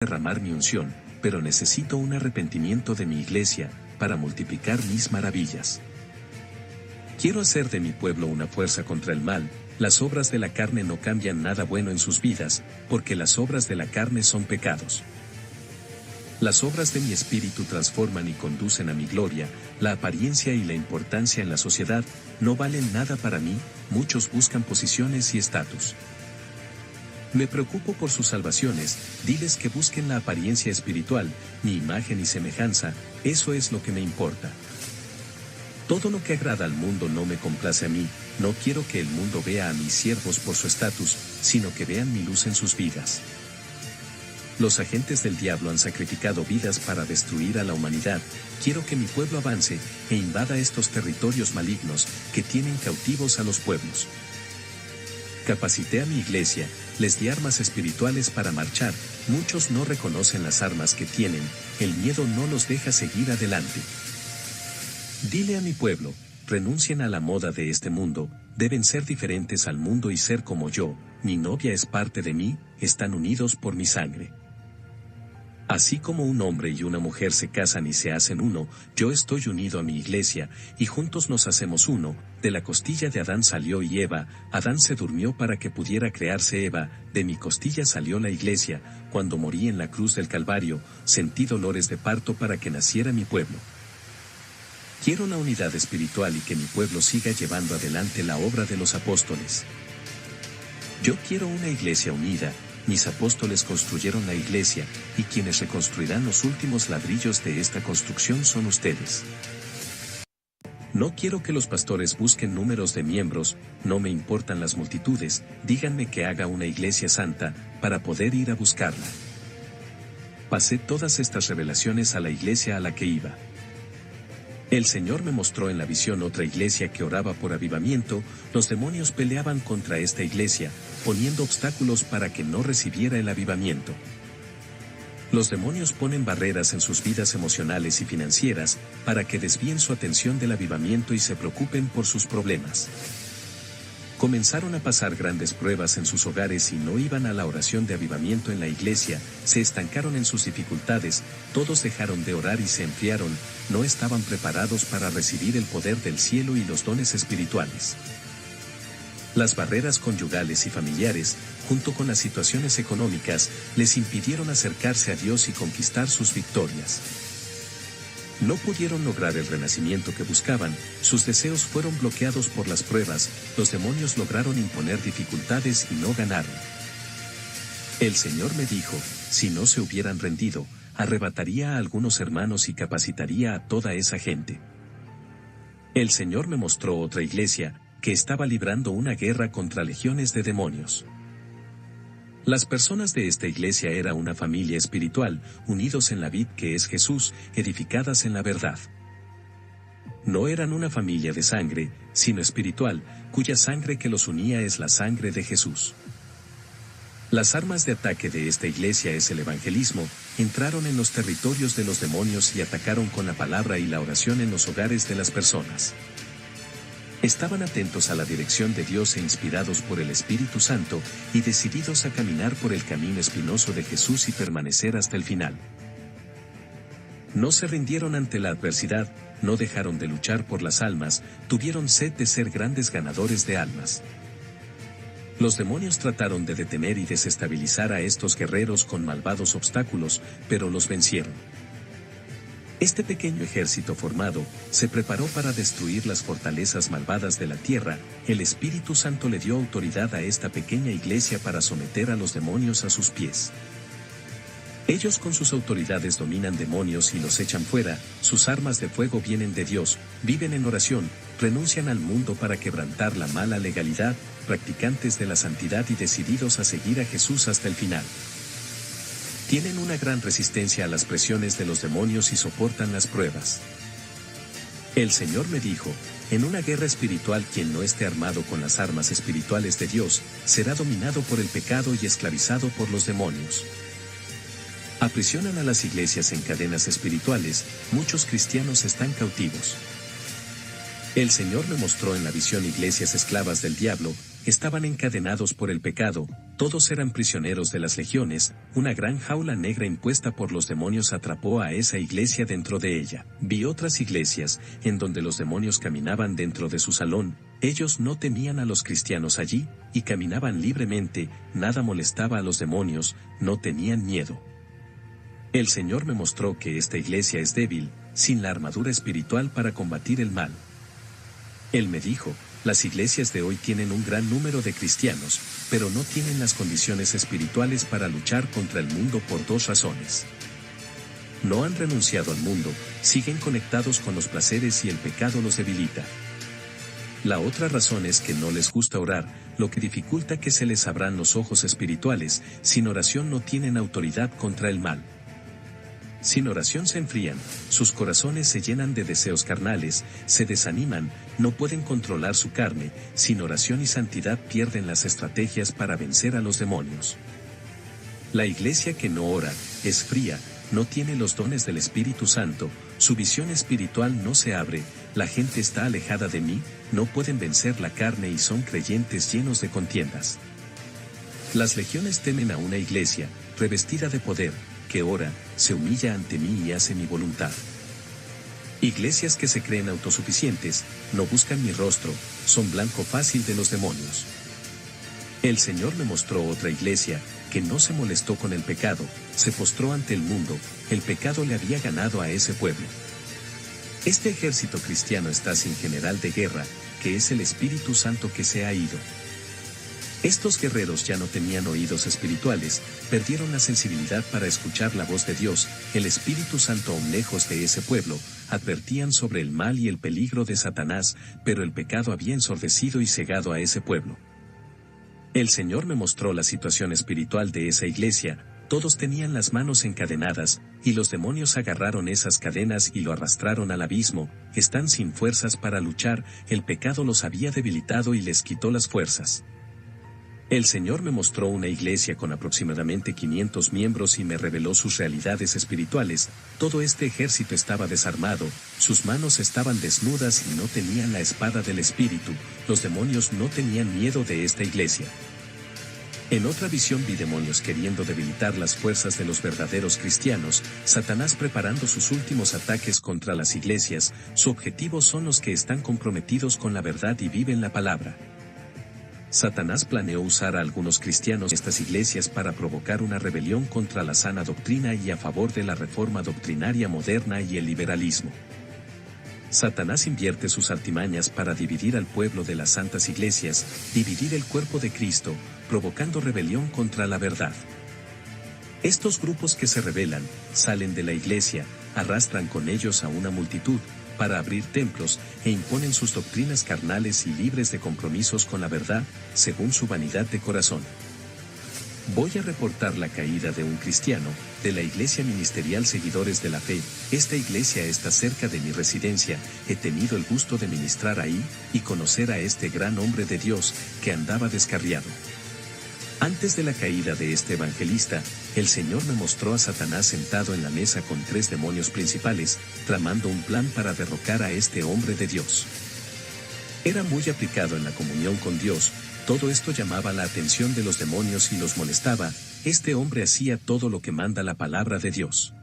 derramar mi unción, pero necesito un arrepentimiento de mi iglesia, para multiplicar mis maravillas. Quiero hacer de mi pueblo una fuerza contra el mal. Las obras de la carne no cambian nada bueno en sus vidas, porque las obras de la carne son pecados. Las obras de mi espíritu transforman y conducen a mi gloria. La apariencia y la importancia en la sociedad no valen nada para mí. Muchos buscan posiciones y estatus. Me preocupo por sus salvaciones. Diles que busquen la apariencia espiritual, mi imagen y semejanza. Eso es lo que me importa. Todo lo que agrada al mundo no me complace a mí. No quiero que el mundo vea a mis siervos por su estatus, sino que vean mi luz en sus vidas. Los agentes del diablo han sacrificado vidas para destruir a la humanidad. Quiero que mi pueblo avance e invada estos territorios malignos que tienen cautivos a los pueblos. Capacité a mi iglesia, les di armas espirituales para marchar. Muchos no reconocen las armas que tienen, el miedo no los deja seguir adelante. Dile a mi pueblo, renuncien a la moda de este mundo, deben ser diferentes al mundo y ser como yo. Mi novia es parte de mí, están unidos por mi sangre. Así como un hombre y una mujer se casan y se hacen uno, yo estoy unido a mi iglesia, y juntos nos hacemos uno. De la costilla de Adán salió y Eva, Adán se durmió para que pudiera crearse Eva, de mi costilla salió la iglesia. Cuando morí en la cruz del Calvario, sentí dolores de parto para que naciera mi pueblo. Quiero la unidad espiritual y que mi pueblo siga llevando adelante la obra de los apóstoles. Yo quiero una iglesia unida. Mis apóstoles construyeron la iglesia, y quienes reconstruirán los últimos ladrillos de esta construcción son ustedes. No quiero que los pastores busquen números de miembros, no me importan las multitudes, díganme que haga una iglesia santa, para poder ir a buscarla. Pasé todas estas revelaciones a la iglesia a la que iba. El Señor me mostró en la visión otra iglesia que oraba por avivamiento. Los demonios peleaban contra esta iglesia, poniendo obstáculos para que no recibiera el avivamiento. Los demonios ponen barreras en sus vidas emocionales y financieras, para que desvíen su atención del avivamiento y se preocupen por sus problemas. Comenzaron a pasar grandes pruebas en sus hogares y no iban a la oración de avivamiento en la iglesia, se estancaron en sus dificultades, todos dejaron de orar y se enfriaron, no estaban preparados para recibir el poder del cielo y los dones espirituales. Las barreras conyugales y familiares, junto con las situaciones económicas, les impidieron acercarse a Dios y conquistar sus victorias. No pudieron lograr el renacimiento que buscaban, sus deseos fueron bloqueados por las pruebas, los demonios lograron imponer dificultades y no ganaron. El Señor me dijo, si no se hubieran rendido, arrebataría a algunos hermanos y capacitaría a toda esa gente. El Señor me mostró otra iglesia, que estaba librando una guerra contra legiones de demonios. Las personas de esta iglesia era una familia espiritual, unidos en la vid que es Jesús, edificadas en la verdad. No eran una familia de sangre, sino espiritual, cuya sangre que los unía es la sangre de Jesús. Las armas de ataque de esta iglesia es el evangelismo, entraron en los territorios de los demonios y atacaron con la palabra y la oración en los hogares de las personas. Estaban atentos a la dirección de Dios e inspirados por el Espíritu Santo, y decididos a caminar por el camino espinoso de Jesús y permanecer hasta el final. No se rindieron ante la adversidad, no dejaron de luchar por las almas, tuvieron sed de ser grandes ganadores de almas. Los demonios trataron de detener y desestabilizar a estos guerreros con malvados obstáculos, pero los vencieron. Este pequeño ejército formado, se preparó para destruir las fortalezas malvadas de la tierra. El Espíritu Santo le dio autoridad a esta pequeña iglesia para someter a los demonios a sus pies. Ellos con sus autoridades dominan demonios y los echan fuera, sus armas de fuego vienen de Dios, viven en oración, renuncian al mundo para quebrantar la mala legalidad, practicantes de la santidad y decididos a seguir a Jesús hasta el final. Tienen una gran resistencia a las presiones de los demonios y soportan las pruebas. El Señor me dijo, en una guerra espiritual quien no esté armado con las armas espirituales de Dios, será dominado por el pecado y esclavizado por los demonios. Aprisionan a las iglesias en cadenas espirituales, muchos cristianos están cautivos. El Señor me mostró en la visión iglesias esclavas del diablo, estaban encadenados por el pecado, todos eran prisioneros de las legiones, una gran jaula negra impuesta por los demonios atrapó a esa iglesia dentro de ella. Vi otras iglesias, en donde los demonios caminaban dentro de su salón, ellos no temían a los cristianos allí, y caminaban libremente, nada molestaba a los demonios, no tenían miedo. El Señor me mostró que esta iglesia es débil, sin la armadura espiritual para combatir el mal. Él me dijo, las iglesias de hoy tienen un gran número de cristianos, pero no tienen las condiciones espirituales para luchar contra el mundo por dos razones. No han renunciado al mundo, siguen conectados con los placeres y el pecado los debilita. La otra razón es que no les gusta orar, lo que dificulta que se les abran los ojos espirituales, sin oración no tienen autoridad contra el mal. Sin oración se enfrían, sus corazones se llenan de deseos carnales, se desaniman, no pueden controlar su carne, sin oración y santidad pierden las estrategias para vencer a los demonios. La iglesia que no ora, es fría, no tiene los dones del Espíritu Santo, su visión espiritual no se abre, la gente está alejada de mí, no pueden vencer la carne y son creyentes llenos de contiendas. Las legiones temen a una iglesia, revestida de poder, que ora, se humilla ante mí y hace mi voluntad. Iglesias que se creen autosuficientes, no buscan mi rostro, son blanco fácil de los demonios. El Señor me mostró otra iglesia, que no se molestó con el pecado, se postró ante el mundo, el pecado le había ganado a ese pueblo. Este ejército cristiano está sin general de guerra, que es el Espíritu Santo que se ha ido. Estos guerreros ya no tenían oídos espirituales, perdieron la sensibilidad para escuchar la voz de Dios, el Espíritu Santo aún lejos de ese pueblo, advertían sobre el mal y el peligro de Satanás, pero el pecado había ensordecido y cegado a ese pueblo. El Señor me mostró la situación espiritual de esa iglesia, todos tenían las manos encadenadas, y los demonios agarraron esas cadenas y lo arrastraron al abismo, están sin fuerzas para luchar, el pecado los había debilitado y les quitó las fuerzas. El Señor me mostró una iglesia con aproximadamente 500 miembros y me reveló sus realidades espirituales, todo este ejército estaba desarmado, sus manos estaban desnudas y no tenían la espada del Espíritu, los demonios no tenían miedo de esta iglesia. En otra visión vi demonios queriendo debilitar las fuerzas de los verdaderos cristianos, Satanás preparando sus últimos ataques contra las iglesias, su objetivo son los que están comprometidos con la verdad y viven la palabra. Satanás planeó usar a algunos cristianos de estas iglesias para provocar una rebelión contra la sana doctrina y a favor de la reforma doctrinaria moderna y el liberalismo. Satanás invierte sus artimañas para dividir al pueblo de las santas iglesias, dividir el cuerpo de Cristo, provocando rebelión contra la verdad. Estos grupos que se rebelan, salen de la iglesia, arrastran con ellos a una multitud, para abrir templos, e imponen sus doctrinas carnales y libres de compromisos con la verdad, según su vanidad de corazón. Voy a reportar la caída de un cristiano, de la iglesia ministerial Seguidores de la Fe, esta iglesia está cerca de mi residencia, he tenido el gusto de ministrar ahí, y conocer a este gran hombre de Dios, que andaba descarriado. Antes de la caída de este evangelista, el Señor me mostró a Satanás sentado en la mesa con 3 demonios principales, tramando un plan para derrocar a este hombre de Dios. Era muy aplicado en la comunión con Dios, todo esto llamaba la atención de los demonios y los molestaba, este hombre hacía todo lo que manda la palabra de Dios.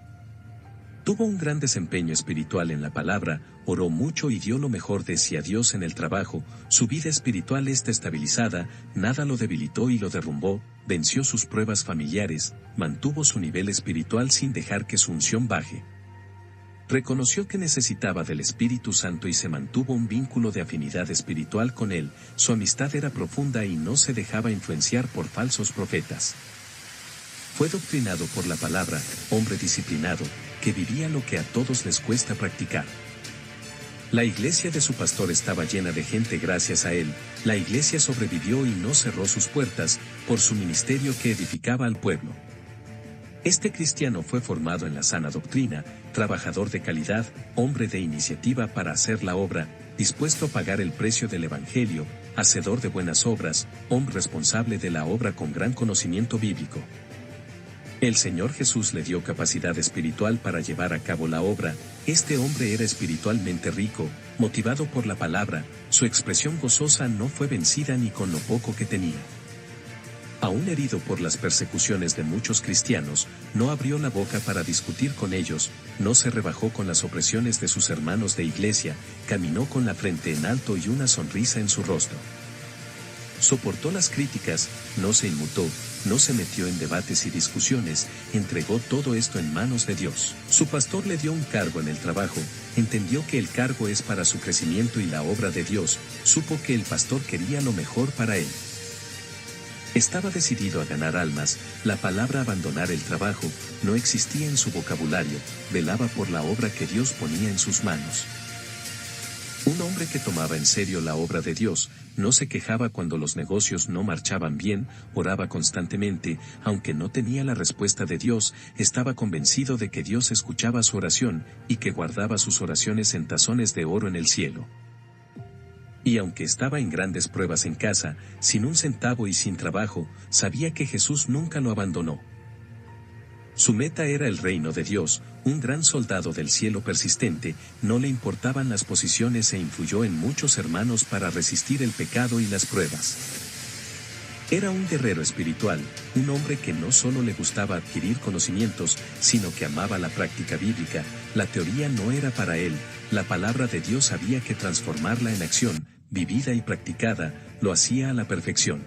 Tuvo un gran desempeño espiritual en la palabra, oró mucho y dio lo mejor de sí a Dios en el trabajo, su vida espiritual está estabilizada, nada lo debilitó y lo derrumbó, venció sus pruebas familiares, mantuvo su nivel espiritual sin dejar que su unción baje. Reconoció que necesitaba del Espíritu Santo y se mantuvo un vínculo de afinidad espiritual con él, su amistad era profunda y no se dejaba influenciar por falsos profetas. Fue doctrinado por la palabra, hombre disciplinado, que vivía lo que a todos les cuesta practicar. La iglesia de su pastor estaba llena de gente gracias a él, la iglesia sobrevivió y no cerró sus puertas, por su ministerio que edificaba al pueblo. Este cristiano fue formado en la sana doctrina, trabajador de calidad, hombre de iniciativa para hacer la obra, dispuesto a pagar el precio del evangelio, hacedor de buenas obras, hombre responsable de la obra con gran conocimiento bíblico. El Señor Jesús le dio capacidad espiritual para llevar a cabo la obra. Este hombre era espiritualmente rico, motivado por la palabra, su expresión gozosa no fue vencida ni con lo poco que tenía. Aún herido por las persecuciones de muchos cristianos, no abrió la boca para discutir con ellos, no se rebajó con las opresiones de sus hermanos de iglesia, caminó con la frente en alto y una sonrisa en su rostro. Soportó las críticas, no se inmutó, no se metió en debates y discusiones, entregó todo esto en manos de Dios. Su pastor le dio un cargo en el trabajo, entendió que el cargo es para su crecimiento y la obra de Dios, supo que el pastor quería lo mejor para él. Estaba decidido a ganar almas, la palabra abandonar el trabajo no existía en su vocabulario, velaba por la obra que Dios ponía en sus manos. Un hombre que tomaba en serio la obra de Dios, no se quejaba cuando los negocios no marchaban bien, oraba constantemente, aunque no tenía la respuesta de Dios, estaba convencido de que Dios escuchaba su oración, y que guardaba sus oraciones en tazones de oro en el cielo. Y aunque estaba en grandes pruebas en casa, sin un centavo y sin trabajo, sabía que Jesús nunca lo abandonó. Su meta era el reino de Dios, un gran soldado del cielo persistente, no le importaban las posiciones e influyó en muchos hermanos para resistir el pecado y las pruebas. Era un guerrero espiritual, un hombre que no solo le gustaba adquirir conocimientos, sino que amaba la práctica bíblica, la teoría no era para él, la palabra de Dios había que transformarla en acción, vivida y practicada, lo hacía a la perfección.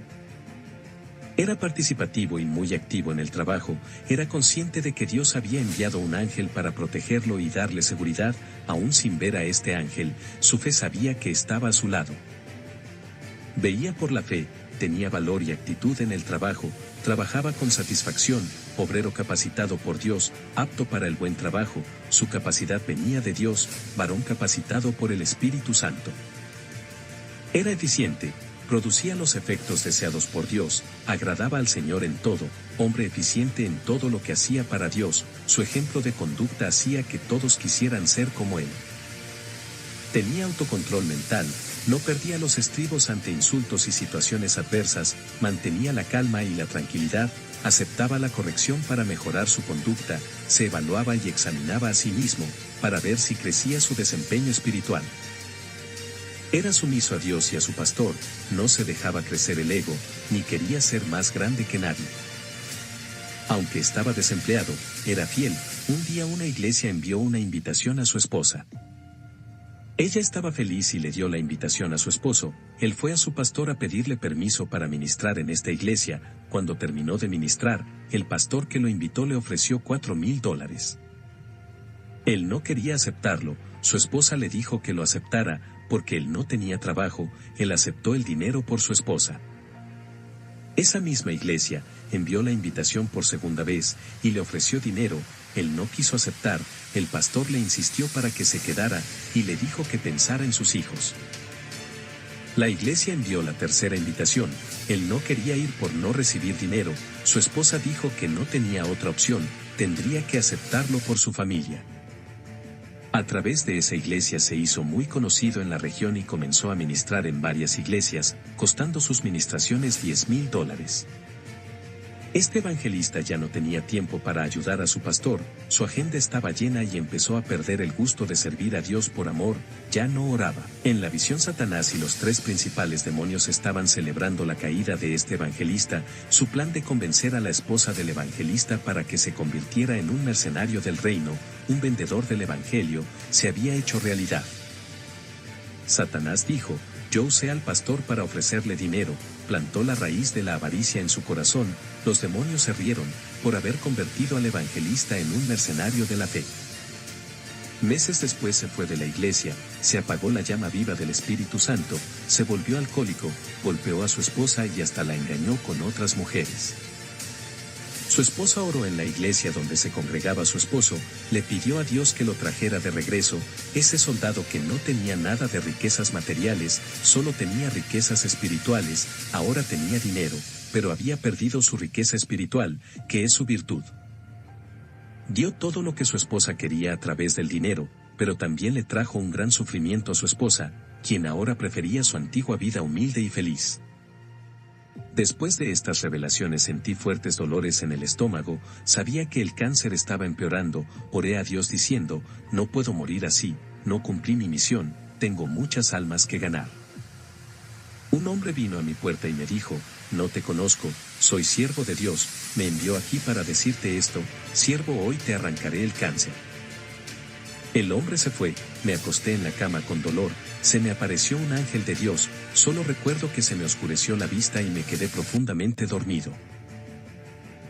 Era participativo y muy activo en el trabajo, era consciente de que Dios había enviado un ángel para protegerlo y darle seguridad, aún sin ver a este ángel, su fe sabía que estaba a su lado. Veía por la fe, tenía valor y actitud en el trabajo, trabajaba con satisfacción, obrero capacitado por Dios, apto para el buen trabajo, su capacidad venía de Dios, varón capacitado por el Espíritu Santo. Era eficiente, producía los efectos deseados por Dios, agradaba al Señor en todo, hombre eficiente en todo lo que hacía para Dios, su ejemplo de conducta hacía que todos quisieran ser como él. Tenía autocontrol mental, no perdía los estribos ante insultos y situaciones adversas, mantenía la calma y la tranquilidad, aceptaba la corrección para mejorar su conducta, se evaluaba y examinaba a sí mismo, para ver si crecía su desempeño espiritual. Era sumiso a Dios y a su pastor, no se dejaba crecer el ego, ni quería ser más grande que nadie. Aunque estaba desempleado, era fiel, un día una iglesia envió una invitación a su esposa. Ella estaba feliz y le dio la invitación a su esposo, él fue a su pastor a pedirle permiso para ministrar en esta iglesia, cuando terminó de ministrar, el pastor que lo invitó le ofreció $4,000. Él no quería aceptarlo, su esposa le dijo que lo aceptara, porque él no tenía trabajo, él aceptó el dinero por su esposa. Esa misma iglesia envió la invitación por segunda vez, y le ofreció dinero, él no quiso aceptar, el pastor le insistió para que se quedara, y le dijo que pensara en sus hijos. La iglesia envió la tercera invitación, él no quería ir por no recibir dinero, su esposa dijo que no tenía otra opción, tendría que aceptarlo por su familia. A través de esa iglesia se hizo muy conocido en la región y comenzó a ministrar en varias iglesias, costando sus ministraciones $10,000. Este evangelista ya no tenía tiempo para ayudar a su pastor, su agenda estaba llena y empezó a perder el gusto de servir a Dios por amor, ya no oraba. En la visión Satanás y los tres principales demonios estaban celebrando la caída de este evangelista, su plan de convencer a la esposa del evangelista para que se convirtiera en un mercenario del reino, un vendedor del evangelio, se había hecho realidad. Satanás dijo, yo usé al pastor para ofrecerle dinero, plantó la raíz de la avaricia en su corazón, los demonios se rieron, por haber convertido al evangelista en un mercenario de la fe. Meses después se fue de la iglesia, se apagó la llama viva del Espíritu Santo, se volvió alcohólico, golpeó a su esposa y hasta la engañó con otras mujeres. Su esposa oró en la iglesia donde se congregaba su esposo, le pidió a Dios que lo trajera de regreso, ese soldado que no tenía nada de riquezas materiales, solo tenía riquezas espirituales, ahora tenía dinero, pero había perdido su riqueza espiritual, que es su virtud. Dio todo lo que su esposa quería a través del dinero, pero también le trajo un gran sufrimiento a su esposa, quien ahora prefería su antigua vida humilde y feliz. Después de estas revelaciones sentí fuertes dolores en el estómago, sabía que el cáncer estaba empeorando, oré a Dios diciendo, no puedo morir así, no cumplí mi misión, tengo muchas almas que ganar. Un hombre vino a mi puerta y me dijo, no te conozco, soy siervo de Dios, me envió aquí para decirte esto, siervo, hoy te arrancaré el cáncer. El hombre se fue, me acosté en la cama con dolor, se me apareció un ángel de Dios, solo recuerdo que se me oscureció la vista y me quedé profundamente dormido.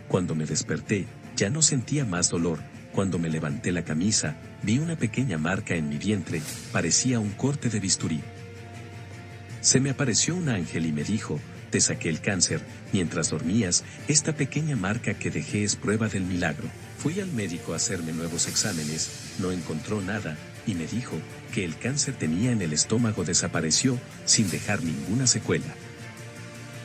Cuando me desperté, ya no sentía más dolor, cuando me levanté la camisa, vi una pequeña marca en mi vientre, parecía un corte de bisturí. Se me apareció un ángel y me dijo, te saqué el cáncer, mientras dormías, esta pequeña marca que dejé es prueba del milagro. Fui al médico a hacerme nuevos exámenes, no encontró nada, y me dijo, que el cáncer tenía en el estómago desapareció, sin dejar ninguna secuela.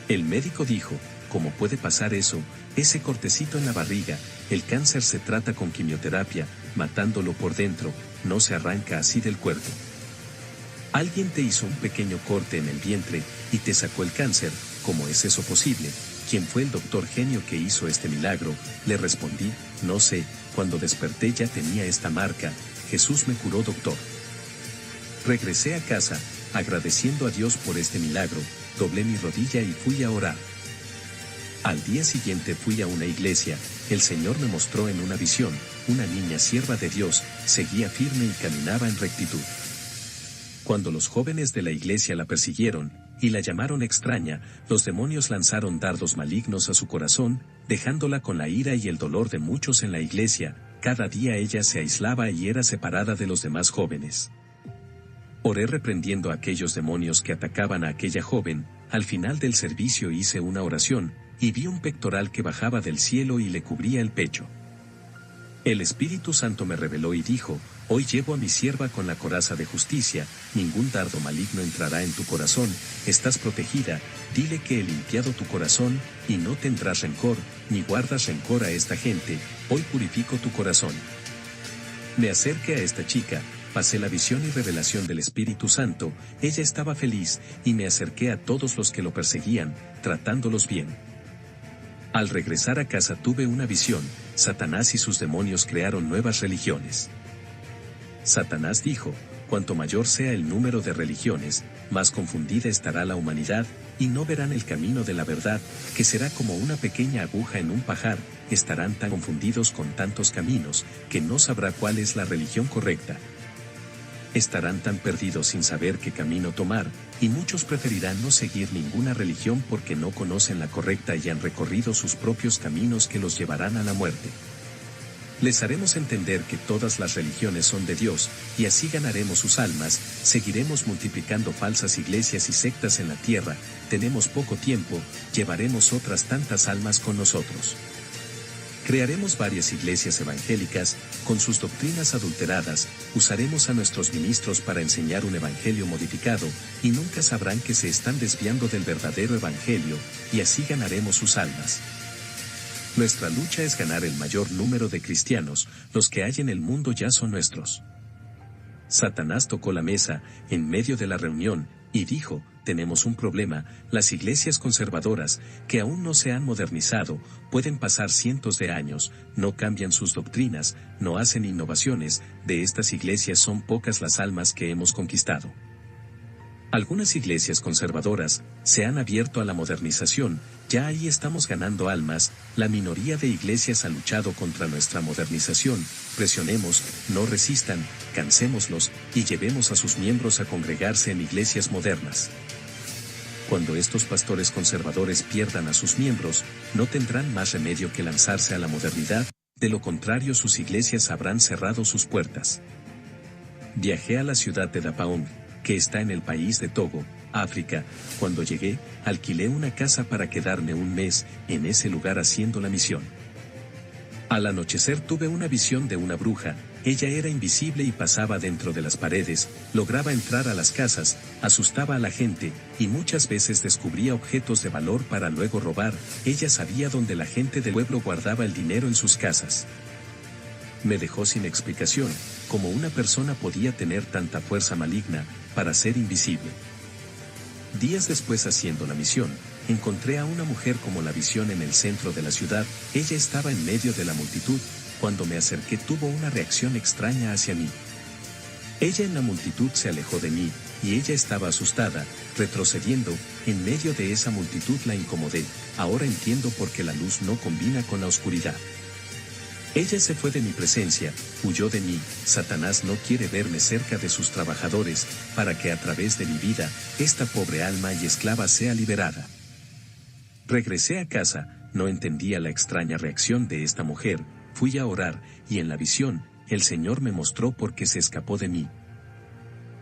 El médico dijo, ¿cómo puede pasar eso? Ese cortecito en la barriga, el cáncer se trata con quimioterapia, matándolo por dentro, no se arranca así del cuerpo. Alguien te hizo un pequeño corte en el vientre, y te sacó el cáncer, ¿cómo es eso posible? ¿Quién fue el doctor genio que hizo este milagro? Le respondí, no sé, cuando desperté ya tenía esta marca, Jesús me curó, doctor. Regresé a casa, agradeciendo a Dios por este milagro, doblé mi rodilla y fui a orar. Al día siguiente fui a una iglesia, el Señor me mostró en una visión, una niña sierva de Dios, seguía firme y caminaba en rectitud. Cuando los jóvenes de la iglesia la persiguieron, y la llamaron extraña, los demonios lanzaron dardos malignos a su corazón, dejándola con la ira y el dolor de muchos en la iglesia, cada día ella se aislaba y era separada de los demás jóvenes. Oré reprendiendo a aquellos demonios que atacaban a aquella joven, al final del servicio hice una oración, y vi un pectoral que bajaba del cielo y le cubría el pecho. El Espíritu Santo me reveló y dijo, hoy llevo a mi sierva con la coraza de justicia, ningún dardo maligno entrará en tu corazón, estás protegida, dile que he limpiado tu corazón, y no tendrás rencor, ni guardas rencor a esta gente, hoy purifico tu corazón. Me acerqué a esta chica, pasé la visión y revelación del Espíritu Santo, ella estaba feliz, y me acerqué a todos los que lo perseguían, tratándolos bien. Al regresar a casa tuve una visión, Satanás y sus demonios crearon nuevas religiones. Satanás dijo, cuanto mayor sea el número de religiones, más confundida estará la humanidad, y no verán el camino de la verdad, que será como una pequeña aguja en un pajar, estarán tan confundidos con tantos caminos, que no sabrá cuál es la religión correcta. Estarán tan perdidos sin saber qué camino tomar, y muchos preferirán no seguir ninguna religión porque no conocen la correcta y han recorrido sus propios caminos que los llevarán a la muerte. Les haremos entender que todas las religiones son de Dios, y así ganaremos sus almas, seguiremos multiplicando falsas iglesias y sectas en la tierra, tenemos poco tiempo, llevaremos otras tantas almas con nosotros. Crearemos varias iglesias evangélicas, con sus doctrinas adulteradas, usaremos a nuestros ministros para enseñar un evangelio modificado, y nunca sabrán que se están desviando del verdadero evangelio, y así ganaremos sus almas. Nuestra lucha es ganar el mayor número de cristianos, los que hay en el mundo ya son nuestros. Satanás tocó la mesa, en medio de la reunión, y dijo, tenemos un problema, las iglesias conservadoras, que aún no se han modernizado, pueden pasar cientos de años, no cambian sus doctrinas, no hacen innovaciones, de estas iglesias son pocas las almas que hemos conquistado. Algunas iglesias conservadoras se han abierto a la modernización, ya ahí estamos ganando almas, la minoría de iglesias ha luchado contra nuestra modernización, presionemos, no resistan, cansémoslos, y llevemos a sus miembros a congregarse en iglesias modernas. Cuando estos pastores conservadores pierdan a sus miembros, no tendrán más remedio que lanzarse a la modernidad, de lo contrario sus iglesias habrán cerrado sus puertas. Viajé a la ciudad de Dapaong, que está en el país de Togo, África. Cuando llegué, alquilé una casa para quedarme un mes en ese lugar haciendo la misión. Al anochecer tuve una visión de una bruja, ella era invisible y pasaba dentro de las paredes, lograba entrar a las casas, asustaba a la gente, y muchas veces descubría objetos de valor para luego robar, ella sabía dónde la gente del pueblo guardaba el dinero en sus casas. Me dejó sin explicación, cómo una persona podía tener tanta fuerza maligna, para ser invisible. Días después haciendo la misión, encontré a una mujer como la visión en el centro de la ciudad. Ella estaba en medio de la multitud. Cuando me acerqué tuvo una reacción extraña hacia mí. Ella en la multitud se alejó de mí, y ella estaba asustada, retrocediendo. En medio de esa multitud la incomodé. Ahora entiendo por qué la luz no combina con la oscuridad. Ella se fue de mi presencia, huyó de mí. Satanás no quiere verme cerca de sus trabajadores, para que a través de mi vida, esta pobre alma y esclava sea liberada. Regresé a casa, no entendía la extraña reacción de esta mujer. Fui a orar, y en la visión, el Señor me mostró por qué se escapó de mí.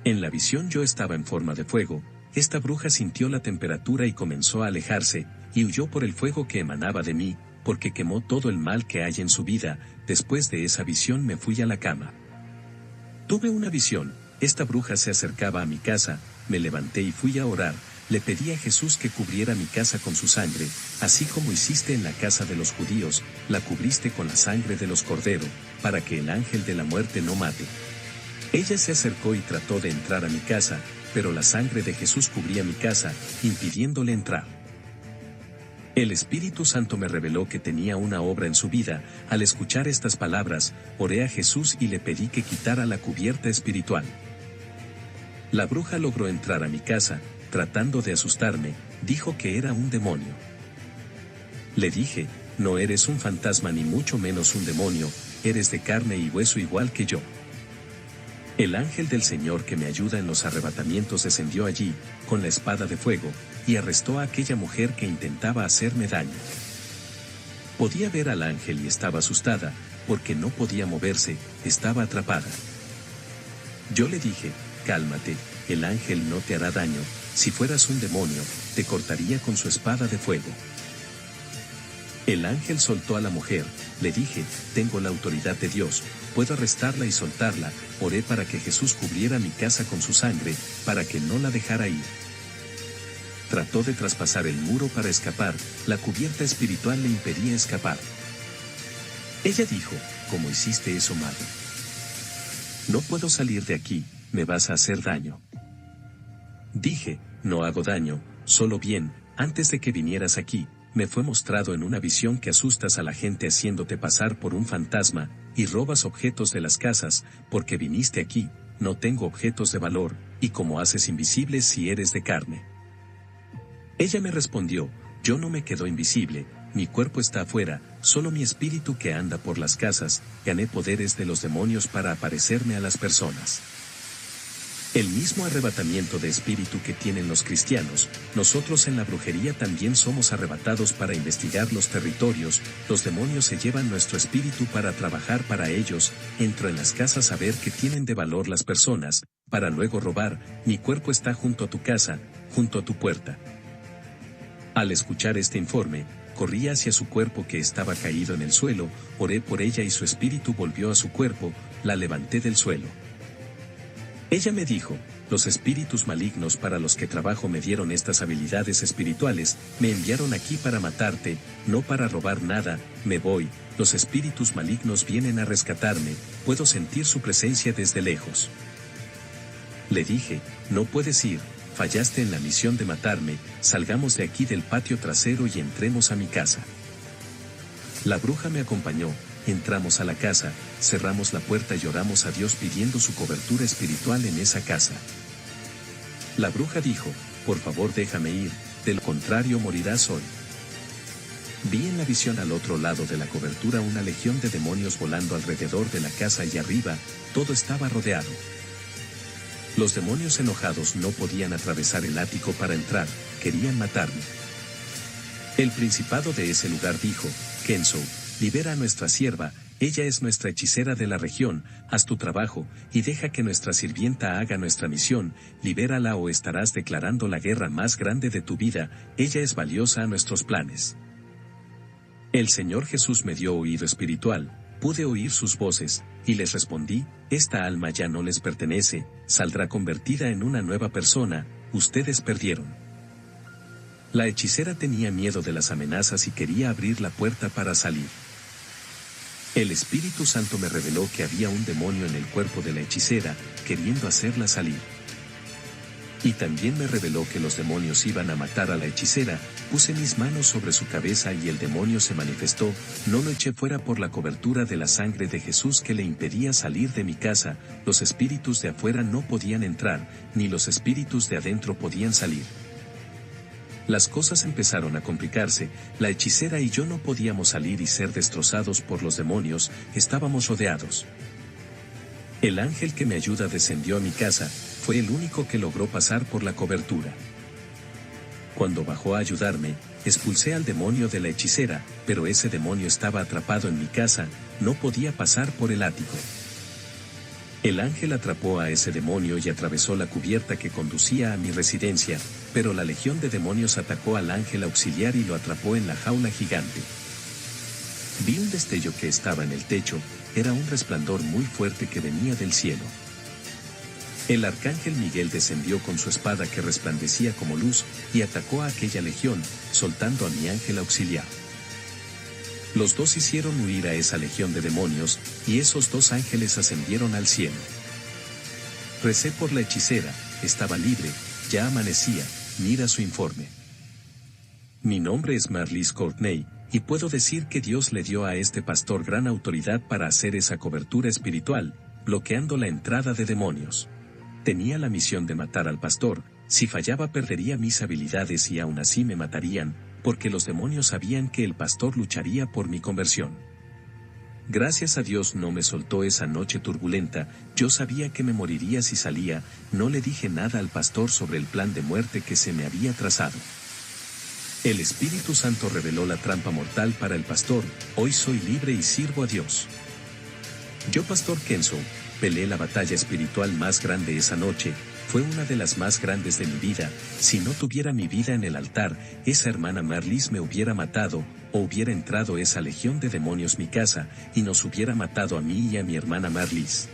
En la visión yo estaba en forma de fuego. Esta bruja sintió la temperatura y comenzó a alejarse, y huyó por el fuego que emanaba de mí, porque quemó todo el mal que hay en su vida. Después de esa visión me fui a la cama. Tuve una visión, esta bruja se acercaba a mi casa, me levanté y fui a orar. Le pedí a Jesús que cubriera mi casa con su sangre, así como hiciste en la casa de los judíos, la cubriste con la sangre de los corderos, para que el ángel de la muerte no mate. Ella se acercó y trató de entrar a mi casa, pero la sangre de Jesús cubría mi casa, impidiéndole entrar. El Espíritu Santo me reveló que tenía una obra en su vida. Al escuchar estas palabras, oré a Jesús y le pedí que quitara la cubierta espiritual. La bruja logró entrar a mi casa, tratando de asustarme, dijo que era un demonio. Le dije, no eres un fantasma ni mucho menos un demonio, eres de carne y hueso igual que yo. El ángel del Señor que me ayuda en los arrebatamientos descendió allí, con la espada de fuego, y arrestó a aquella mujer que intentaba hacerme daño. Podía ver al ángel y estaba asustada, porque no podía moverse, estaba atrapada. Yo le dije, cálmate, el ángel no te hará daño, si fueras un demonio, te cortaría con su espada de fuego. El ángel soltó a la mujer, le dije, tengo la autoridad de Dios, puedo arrestarla y soltarla. Oré para que Jesús cubriera mi casa con su sangre, para que no la dejara ir. Trató de traspasar el muro para escapar, la cubierta espiritual le impedía escapar. Ella dijo, ¿cómo hiciste eso, madre? No puedo salir de aquí, me vas a hacer daño. Dije, no hago daño, solo bien. Antes de que vinieras aquí, me fue mostrado en una visión que asustas a la gente haciéndote pasar por un fantasma, y robas objetos de las casas, porque viniste aquí, no tengo objetos de valor, y como haces invisibles si eres de carne. Ella me respondió, yo no me quedo invisible, mi cuerpo está afuera, solo mi espíritu que anda por las casas. Gané poderes de los demonios para aparecerme a las personas. El mismo arrebatamiento de espíritu que tienen los cristianos, nosotros en la brujería también somos arrebatados para investigar los territorios. Los demonios se llevan nuestro espíritu para trabajar para ellos. Entro en las casas a ver qué tienen de valor las personas, para luego robar. Mi cuerpo está junto a tu casa, junto a tu puerta. Al escuchar este informe, corrí hacia su cuerpo que estaba caído en el suelo, oré por ella y su espíritu volvió a su cuerpo, la levanté del suelo. Ella me dijo, los espíritus malignos para los que trabajo me dieron estas habilidades espirituales, me enviaron aquí para matarte, no para robar nada. Me voy, los espíritus malignos vienen a rescatarme, puedo sentir su presencia desde lejos. Le dije, no puedes ir, fallaste en la misión de matarme, salgamos de aquí del patio trasero y entremos a mi casa. La bruja me acompañó. Entramos a la casa, cerramos la puerta y oramos a Dios pidiendo su cobertura espiritual en esa casa. La bruja dijo, por favor déjame ir, de lo contrario morirás hoy. Vi en la visión al otro lado de la cobertura una legión de demonios volando alrededor de la casa y arriba, todo estaba rodeado. Los demonios enojados no podían atravesar el ático para entrar, querían matarme. El principado de ese lugar dijo, Kenzo, libera a nuestra sierva, ella es nuestra hechicera de la región, haz tu trabajo, y deja que nuestra sirvienta haga nuestra misión, libérala o estarás declarando la guerra más grande de tu vida, ella es valiosa a nuestros planes. El Señor Jesús me dio oído espiritual, pude oír sus voces, y les respondí, esta alma ya no les pertenece, saldrá convertida en una nueva persona, ustedes perdieron. La hechicera tenía miedo de las amenazas y quería abrir la puerta para salir. El Espíritu Santo me reveló que había un demonio en el cuerpo de la hechicera, queriendo hacerla salir. Y también me reveló que los demonios iban a matar a la hechicera. Puse mis manos sobre su cabeza y el demonio se manifestó. No lo eché fuera por la cobertura de la sangre de Jesús que le impedía salir de mi casa. Los espíritus de afuera no podían entrar, ni los espíritus de adentro podían salir. Las cosas empezaron a complicarse. La hechicera y yo no podíamos salir y ser destrozados por los demonios. Estábamos rodeados. El ángel que me ayuda descendió a mi casa. Fue el único que logró pasar por la cobertura. Cuando bajó a ayudarme, expulsé al demonio de la hechicera, pero ese demonio estaba atrapado en mi casa, no podía pasar por el ático. El ángel atrapó a ese demonio y atravesó la cubierta que conducía a mi residencia, pero la legión de demonios atacó al ángel auxiliar y lo atrapó en la jaula gigante. Vi un destello que estaba en el techo, era un resplandor muy fuerte que venía del cielo. El arcángel Miguel descendió con su espada que resplandecía como luz, y atacó a aquella legión, soltando a mi ángel auxiliar. Los dos hicieron huir a esa legión de demonios, y esos dos ángeles ascendieron al cielo. Recé por la hechicera, estaba libre, ya amanecía, mira su informe. Mi nombre es Marlies Courtney, y puedo decir que Dios le dio a este pastor gran autoridad para hacer esa cobertura espiritual, bloqueando la entrada de demonios. Tenía la misión de matar al pastor. Si fallaba perdería mis habilidades y aún así me matarían, porque los demonios sabían que el pastor lucharía por mi conversión. Gracias a Dios no me soltó esa noche turbulenta. Yo sabía que me moriría si salía. No le dije nada al pastor sobre el plan de muerte que se me había trazado. El Espíritu Santo reveló la trampa mortal para el pastor. Hoy soy libre y sirvo a Dios. Yo, Pastor Kenzo, peleé la batalla espiritual más grande esa noche. Fue una de las más grandes de mi vida. Si no tuviera mi vida en el altar, esa hermana Marlies me hubiera matado, o hubiera entrado esa legión de demonios mi casa, y nos hubiera matado a mí y a mi hermana Marlies.